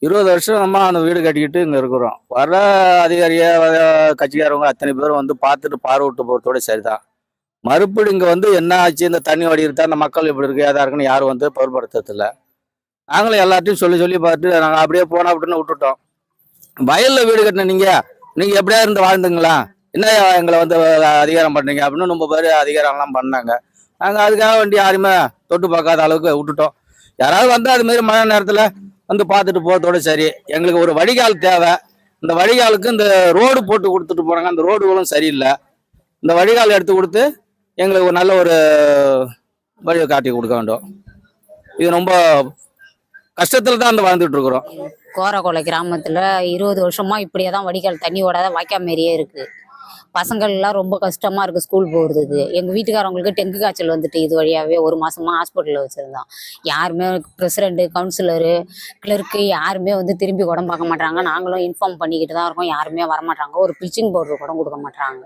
20 வருஷமா அந்த வீடு கட்டிக்கிட்டு இங்கே இருக்கிறோம். வர கட்சிக்காரவங்க அத்தனை பேரும் வந்து பார்த்துட்டு பார்வையிட்டு போகிறதோட சரிதான். மறுபடி இங்கே வந்து என்ன ஆச்சு, இந்த தண்ணி வடியிருத்தா அந்த மக்கள் இப்படி இருக்கு ஏதா இருக்குன்னு யாரும் வந்து பொருட்படுத்துறதில்ல. நாங்களும் எல்லாத்தையும் சொல்லி சொல்லி பார்த்துட்டு நாங்கள் அப்படியே போனோம் அப்படின்னு விட்டுட்டோம். வயலில் வீடு கட்டின நீங்கள் எப்படியா இருந்து வாழ்ந்துங்களா, என்ன எங்களை வந்து அதிகாரம் பண்ணீங்க அப்படின்னு ரொம்ப பேர் அதிகாரம்லாம் பண்ணாங்க. நாங்கள் அதுக்காக வேண்டி யாருமே தொட்டு பார்க்காத அளவுக்கு விட்டுட்டோம். யாராவது வந்து அது மாதிரி மழை நேரத்தில் வந்து பார்த்துட்டு போகிறதோட சரி. எங்களுக்கு ஒரு வடிகால் தேவை. இந்த வடிகாலுக்கு இந்த ரோடு போட்டு கொடுத்துட்டு போகிறாங்க, அந்த ரோடுகளும் சரியில்லை. இந்த வடிகால் எடுத்து கொடுத்து எங்களுக்கு ஒரு நல்ல ஒரு வழியை காட்டி கொடுக்க வேண்டும். இது ரொம்ப கஷ்டத்தில் தான் வாழ்ந்துட்டு இருக்கிறோம். கோரக்கோலை கிராமத்தில் 20 வருஷமா இப்படியே தான் வடிகால் தண்ணி ஓடாத வாய்க்கா மாரியே இருக்குது. பசங்கள்லாம் ரொம்ப கஷ்டமாக இருக்குது ஸ்கூல் போகிறதுக்கு. எங்கள் வீட்டுக்காரவங்களுக்கு டெங்கு காய்ச்சல் வந்துட்டு இது வழியாகவே 1 மாதமாக ஹாஸ்பிட்டலில் வச்சுருந்தோம். யாருமே பிரசிடெண்ட்டு, கவுன்சிலரு, கிளர்க்கு யாருமே வந்து திரும்பி உடம்பு பார்க்க மாட்டாங்க. நாங்களும் இன்ஃபார்ம் பண்ணிக்கிட்டு தான் இருக்கோம். யாருமே வரமாட்டாங்க. ஒரு ப்ளீச்சிங் பவுடர் கூட கொடுக்க மாட்டாங்க.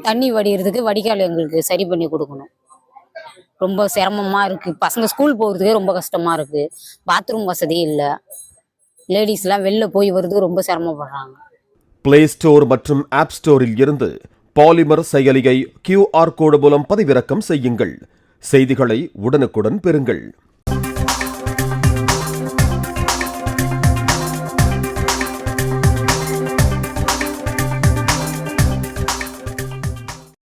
தண்ணி வடிகிறதுக்கு வடிகால் எங்களுக்கு சரி பண்ணி கொடுக்கணும். ரொம்ப சிரமமாக இருக்குது. பசங்க ஸ்கூல் போகிறதுக்கே ரொம்ப கஷ்டமாக இருக்குது. பாத்ரூம் வசதி இல்லை. லேடிஸ்லாம் வெளில போய் வருது ரொம்ப சிரமப்படுறாங்க. பிளே ஸ்டோர் மற்றும் ஆப் ஸ்டோரில் இருந்து பாலிமர் செயலியை QR கோடு மூலம் பதிவிறக்கம் செய்யுங்கள். செய்திகளை உடனுக்குடன் பெறுங்கள்.